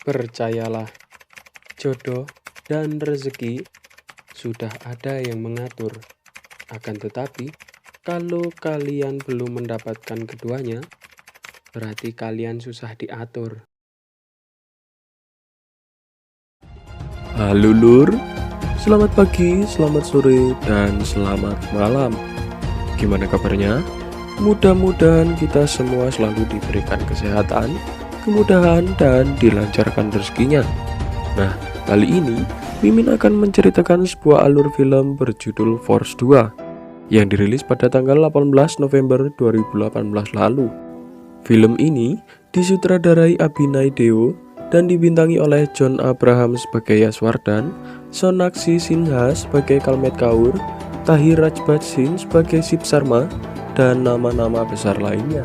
Percayalah, jodoh dan rezeki sudah ada yang mengatur. Akan tetapi, kalau kalian belum mendapatkan keduanya, berarti kalian susah diatur. Halo Lur, selamat pagi, selamat sore, dan selamat malam. Gimana kabarnya? Mudah-mudahan kita semua selalu diberikan kesehatan, kemudahan, dan dilancarkan rezekinya. Nah, kali ini Mimin akan menceritakan sebuah alur film berjudul Force 2 yang dirilis pada tanggal 18 November 2018 lalu. Film ini disutradarai Abhinay Deo dan dibintangi oleh John Abraham sebagai Yaswardan, Sonakshi Sinha sebagai Kalmet Kaur, Tahir Rajbhat Singh sebagai Sip Sharma, dan nama-nama besar lainnya.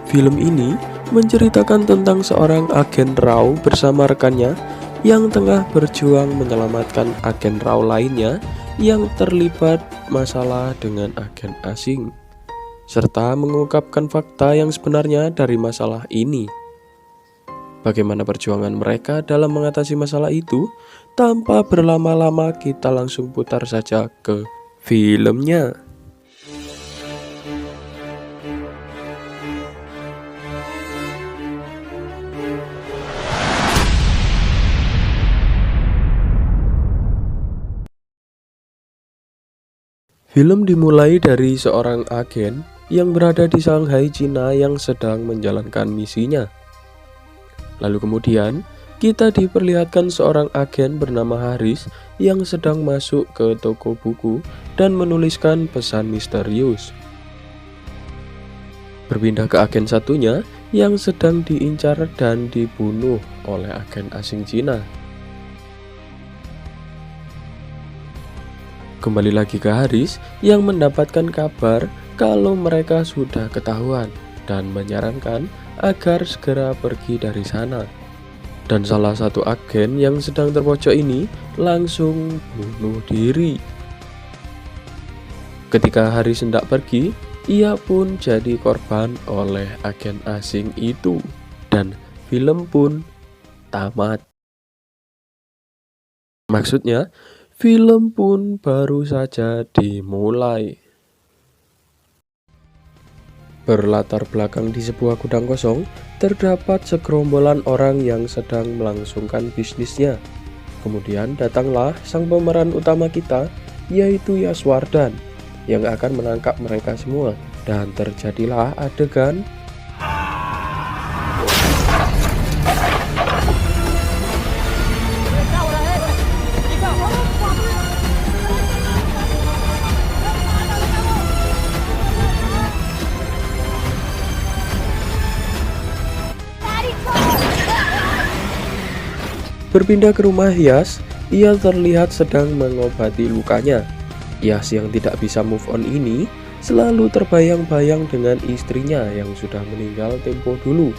Film ini menceritakan tentang seorang agen RAW bersama rekannya yang tengah berjuang menyelamatkan agen RAW lainnya yang terlibat masalah dengan agen asing, serta mengungkapkan fakta yang sebenarnya dari masalah ini. Bagaimana perjuangan mereka dalam mengatasi masalah itu? Tanpa berlama-lama, kita langsung putar saja ke filmnya. Film dimulai dari seorang agen yang berada di Shanghai, Cina yang sedang menjalankan misinya. Lalu kemudian, kita diperlihatkan seorang agen bernama Haris yang sedang masuk ke toko buku dan menuliskan pesan misterius. Berpindah ke agen satunya yang sedang diincar dan dibunuh oleh agen asing Cina. Kembali lagi ke Haris yang mendapatkan kabar kalau mereka sudah ketahuan dan menyarankan agar segera pergi dari sana. Dan salah satu agen yang sedang terpojok ini langsung bunuh diri. Ketika Haris hendak pergi, ia pun jadi korban oleh agen asing itu. Dan film pun tamat. Maksudnya, film pun baru saja dimulai. Berlatar belakang di sebuah gudang kosong, terdapat segerombolan orang yang sedang melangsungkan bisnisnya. Kemudian datanglah sang pemeran utama kita, yaitu Yaswardan, yang akan menangkap mereka semua. Dan terjadilah adegan berpindah ke rumah Yas. Ia terlihat sedang mengobati lukanya. Yas yang tidak bisa move on ini selalu terbayang-bayang dengan istrinya yang sudah meninggal tempo dulu.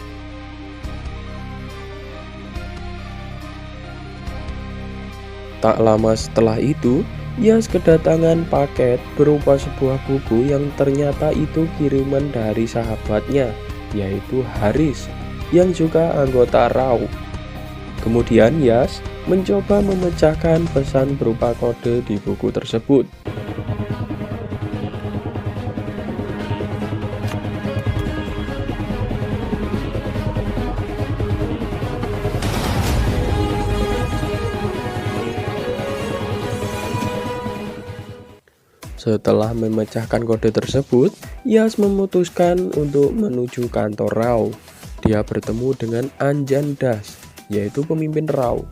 Tak lama setelah itu, Yas kedatangan paket berupa sebuah buku yang ternyata itu kiriman dari sahabatnya, yaitu Haris, yang juga anggota RAW. Kemudian Yas mencoba memecahkan pesan berupa kode di buku tersebut. Setelah memecahkan kode tersebut, Yas memutuskan untuk menuju kantor RAW. Dia bertemu dengan Anjan Das, yaitu pemimpin RAW,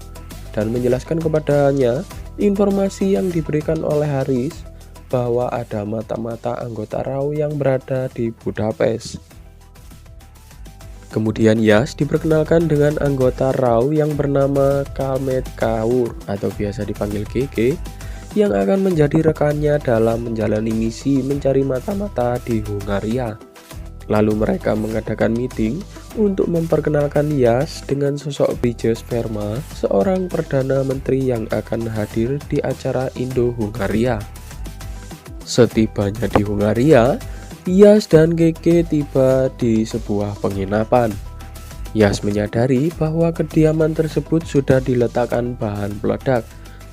dan menjelaskan kepadanya informasi yang diberikan oleh Haris bahwa ada mata-mata anggota RAW yang berada di Budapest. Kemudian Yas diperkenalkan dengan anggota RAW yang bernama Kalmet Kaur atau biasa dipanggil Keke, yang akan menjadi rekannya dalam menjalani misi mencari mata-mata di Hungaria. Lalu mereka mengadakan meeting untuk memperkenalkan Yas dengan sosok Brijesh Verma, seorang Perdana Menteri yang akan hadir di acara Indo-Hungaria. Setibanya di Hungaria, Yas dan Keke tiba di sebuah penginapan. Yas menyadari bahwa kediaman tersebut sudah diletakkan bahan peledak,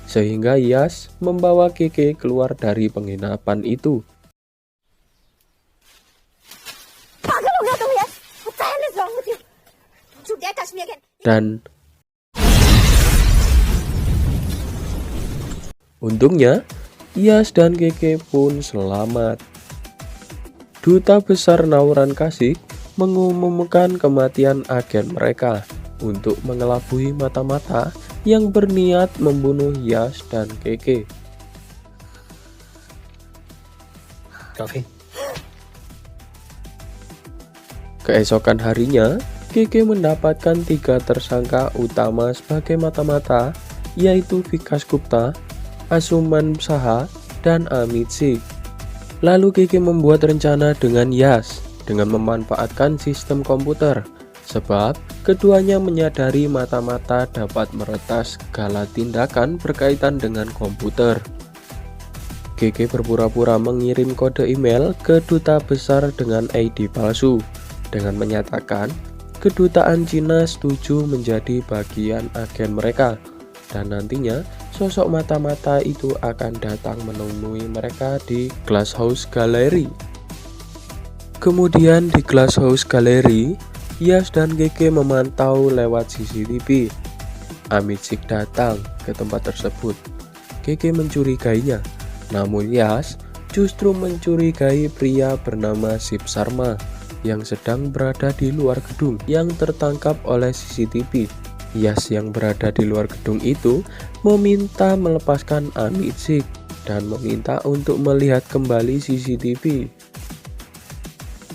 sehingga Yas membawa Keke keluar dari penginapan itu. Dan untungnya, Yas dan Keke pun selamat. Duta Besar Nauran Kasih mengumumkan kematian agen mereka untuk mengelabui mata-mata yang berniat membunuh Yas dan Keke. Keesokan harinya, Keke mendapatkan 3 tersangka utama sebagai mata-mata, yaitu Vikas Gupta, Asuman Saha, dan Amit Singh. Lalu Keke membuat rencana dengan Yas dengan memanfaatkan sistem komputer, sebab keduanya menyadari mata-mata dapat meretas segala tindakan berkaitan dengan komputer. Keke berpura-pura mengirim kode email ke duta besar dengan ID palsu, dengan menyatakan kedutaan Cina setuju menjadi bagian agen mereka, dan nantinya sosok mata-mata itu akan datang menemui mereka di Glasshouse Gallery. Kemudian di Glasshouse Gallery, Yas dan Keke memantau lewat CCTV. Amit Singh datang ke tempat tersebut. Keke mencurigainya, namun Yas justru mencurigai pria bernama Shiv Sharma yang sedang berada di luar gedung yang tertangkap oleh CCTV. Yas yang berada di luar gedung itu meminta melepaskan Amit Singh dan meminta untuk melihat kembali CCTV.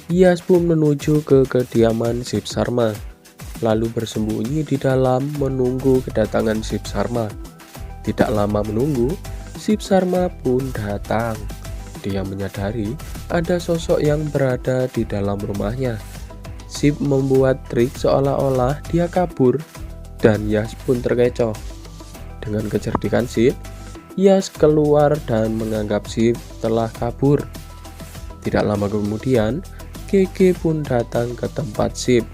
Yas pun menuju ke kediaman Shiv Sharma, lalu bersembunyi di dalam menunggu kedatangan Shiv Sharma. Tidak lama menunggu, Shiv Sharma pun datang. Dia menyadari ada sosok yang berada di dalam rumahnya. Shiv membuat trik seolah-olah dia kabur, dan Yas pun terkecoh. Dengan kecerdikan Shiv, Yas keluar dan menganggap Shiv telah kabur. Tidak lama kemudian, Keke pun datang ke tempat Shiv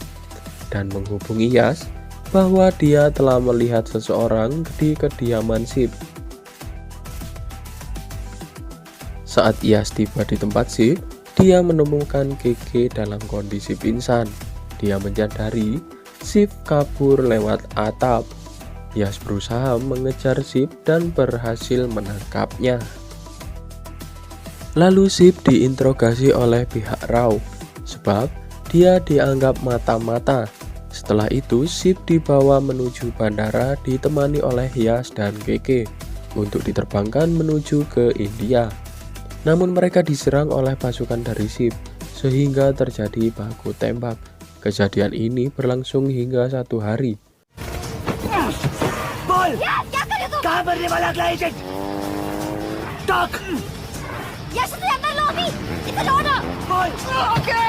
dan menghubungi Yas bahwa dia telah melihat seseorang di kediaman Shiv. Saat Yas tiba di tempat Shiv, dia menemukan Keke dalam kondisi pingsan. Dia menyadari Shiv kabur lewat atap. Yas berusaha mengejar Shiv dan berhasil menangkapnya. Lalu Shiv diinterogasi oleh pihak RAW, sebab dia dianggap mata-mata. Setelah itu Shiv dibawa menuju bandara ditemani oleh Yas dan Keke untuk diterbangkan menuju ke India. Namun mereka diserang oleh pasukan dari Shiv sehingga terjadi baku tembak. Kejadian ini berlangsung hingga 1 hari. Bol! कहाँ मरने वाला अगला agent? Talk! Yes, it's the other lobby! It's an order! बोल! Okay!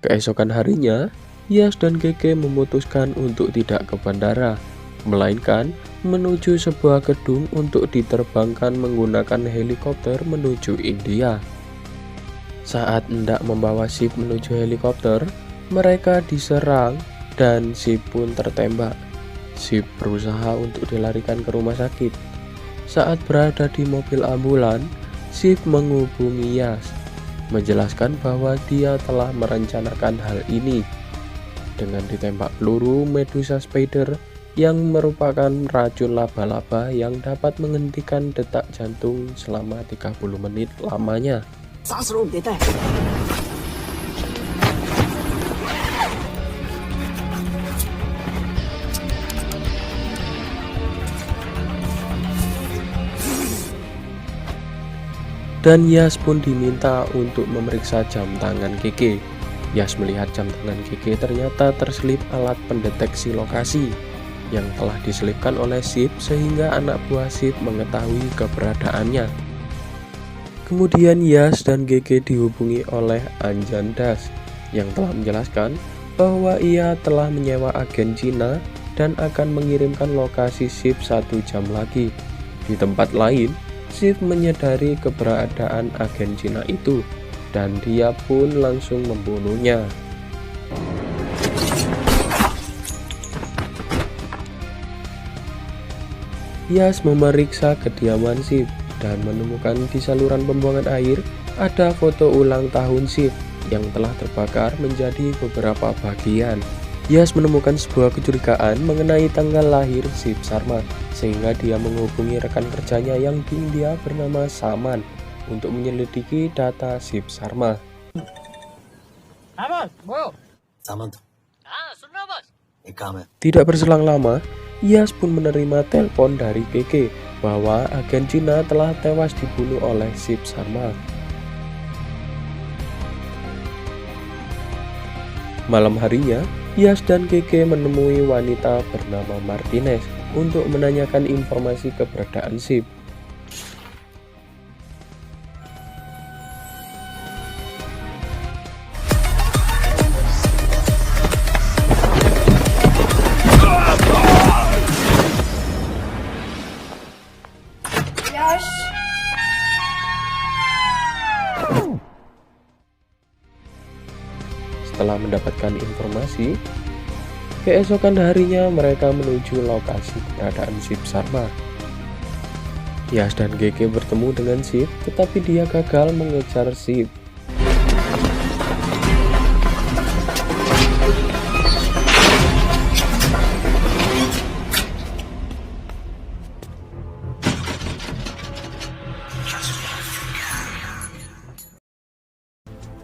Keesokan harinya, Yas dan Keke memutuskan untuk tidak ke bandara, melainkan menuju sebuah gedung untuk diterbangkan menggunakan helikopter menuju India. Saat hendak membawa Shiv menuju helikopter, mereka diserang dan Shiv pun tertembak. Shiv berusaha untuk dilarikan ke rumah sakit. Saat berada di mobil ambulan, Shiv menghubungi Yas, menjelaskan bahwa dia telah merencanakan hal ini dengan ditembak peluru Medusa Spider yang merupakan racun laba-laba yang dapat menghentikan detak jantung selama 30 menit lamanya. सांस रोक देता है। Dan Yas pun diminta untuk memeriksa jam tangan Keke. Yas melihat jam tangan Keke ternyata terselip alat pendeteksi lokasi yang telah diselipkan oleh Shiv sehingga anak buah Shiv mengetahui keberadaannya. Kemudian Yas dan Keke dihubungi oleh Anjan Das yang telah menjelaskan bahwa ia telah menyewa agen Cina dan akan mengirimkan lokasi Shiv 1 jam lagi. Di tempat lain, Shiv menyadari keberadaan agen Cina itu dan dia pun langsung membunuhnya. Yas memeriksa kediaman Shiv dan menemukan di saluran pembuangan air ada foto ulang tahun Shiv yang telah terbakar menjadi beberapa bagian. Yas menemukan sebuah kecurigaan mengenai tanggal lahir Shiv Sharma, sehingga dia menghubungi rekan kerjanya yang di India bernama Saman untuk menyelidiki data Shiv Sharma. Tidak berselang lama, Yas pun menerima telepon dari Keke bahwa agen Cina telah tewas dibunuh oleh Shiv Sharma. Malam harinya, Yas dan Keke menemui wanita bernama Martinez untuk menanyakan informasi keberadaan Shiv. Setelah mendapatkan informasi, keesokan harinya mereka menuju lokasi keberadaan Shiv Sharma. Yas dan Keke bertemu dengan Shiv, tetapi dia gagal mengejar Shiv.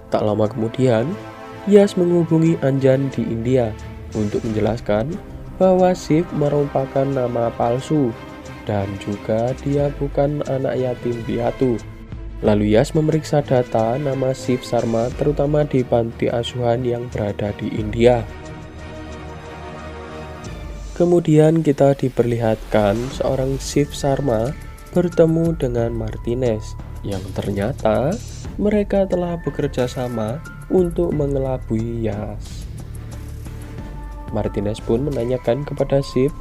Tak lama kemudian, Yas menghubungi Anjan di India untuk menjelaskan bahwa Shiv merupakan nama palsu dan juga dia bukan anak yatim piatu. Lalu Yas memeriksa data nama Shiv Sharma terutama di panti asuhan yang berada di India. Kemudian kita diperlihatkan seorang Shiv Sharma bertemu dengan Martinez yang ternyata mereka telah bekerja sama untuk mengelabui Yas. Martinez pun menanyakan kepada Shiv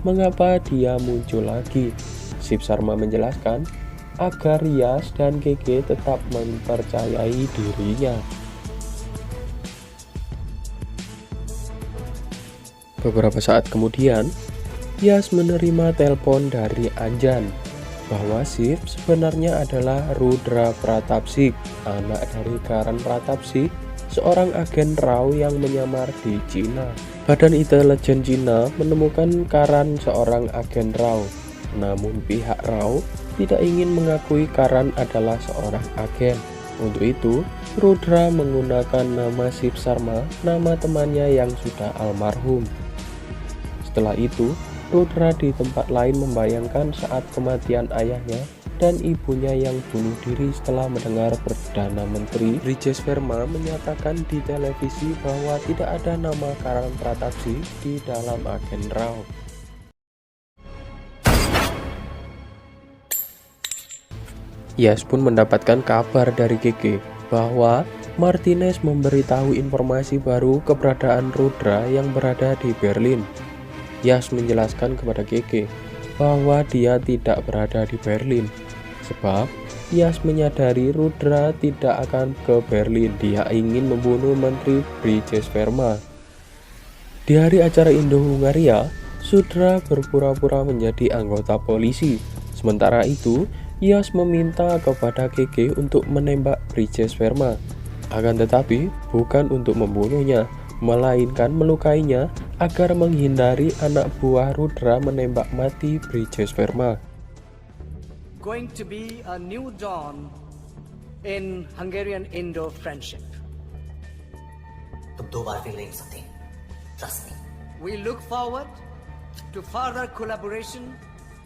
mengapa dia muncul lagi. Shiv Sharma menjelaskan agar Yas dan Keke tetap mempercayai dirinya. Beberapa saat kemudian, Yas menerima telepon dari Anjan bahwa Shiv sebenarnya adalah Rudra Pratapsik, anak dari Karan Pratapsik, seorang agen Rao yang menyamar di Cina. Badan intelijen Cina menemukan Karan seorang agen Rao, namun pihak Rao tidak ingin mengakui Karan adalah seorang agen. Untuk itu, Rudra menggunakan nama Shiv Sharma, nama temannya yang sudah almarhum. Setelah itu, Rudra di tempat lain membayangkan saat kematian ayahnya dan ibunya yang bunuh diri setelah mendengar Perdana Menteri Brijesh Verma menyatakan di televisi bahwa tidak ada nama Karan Pratapsik di dalam agen Rao. Yas pun mendapatkan kabar dari Keke bahwa Martinez memberitahu informasi baru keberadaan Rudra yang berada di Berlin. Yas menjelaskan kepada Keke bahwa dia tidak berada di Berlin, sebab Yas menyadari Rudra tidak akan ke Berlin. Dia ingin membunuh Menteri Brijesh Verma. Di hari acara Indo-Hungaria, Sudra berpura-pura menjadi anggota polisi. Sementara itu, Yas meminta kepada Keke untuk menembak Brijesh Verma. Akan tetapi, bukan untuk membunuhnya, melainkan melukainya agar menghindari anak buah Rudra menembak mati Brijesh Verma. Going to be a new dawn in Hungarian-Indo friendship. तुम दो बार फेल नहीं सकते, trust me. We look forward to further collaboration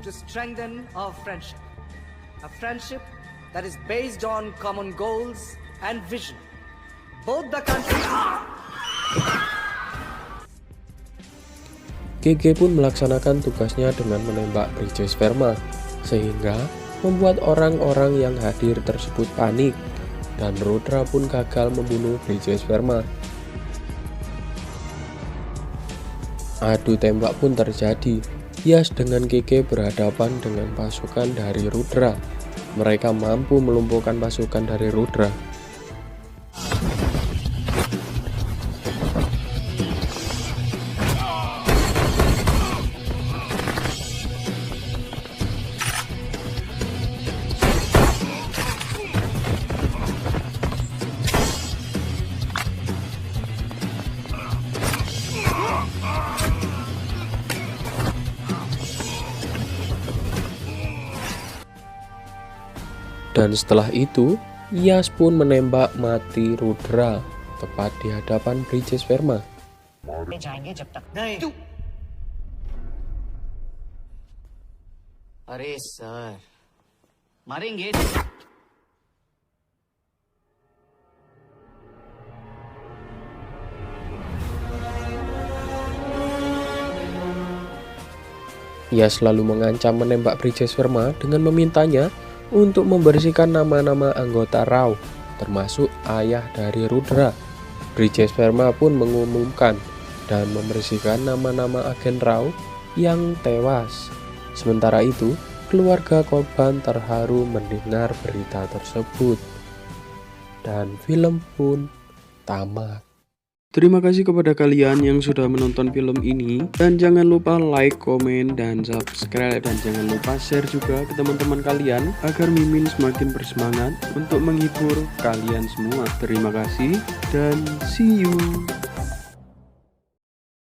to strengthen our friendship. A friendship that is based on common goals and vision. Both the countries. Keke pun melaksanakan tugasnya dengan menembak Brijesh Verma, sehingga membuat orang-orang yang hadir tersebut panik, dan Rudra pun gagal membunuh Brijesh Verma. Adu tembak pun terjadi. Yas dengan Keke berhadapan dengan pasukan dari Rudra. Mereka mampu melumpuhkan pasukan dari Rudra. Dan setelah itu, Yas pun menembak mati Rudra tepat di hadapan Brijesverma. नहीं अरे सर मारेंगे Yas lalu mengancam menembak Brijesverma dengan memintanya untuk membersihkan nama-nama anggota Raw, termasuk ayah dari Rudra. Brijesverma pun mengumumkan dan membersihkan nama-nama agen Raw yang tewas. Sementara itu, keluarga korban terharu mendengar berita tersebut. Dan film pun tamat. Terima kasih kepada kalian yang sudah menonton film ini. Dan jangan lupa like, komen, dan subscribe. Dan jangan lupa share juga ke teman-teman kalian agar Mimin semakin bersemangat untuk menghibur kalian semua. Terima kasih dan see you.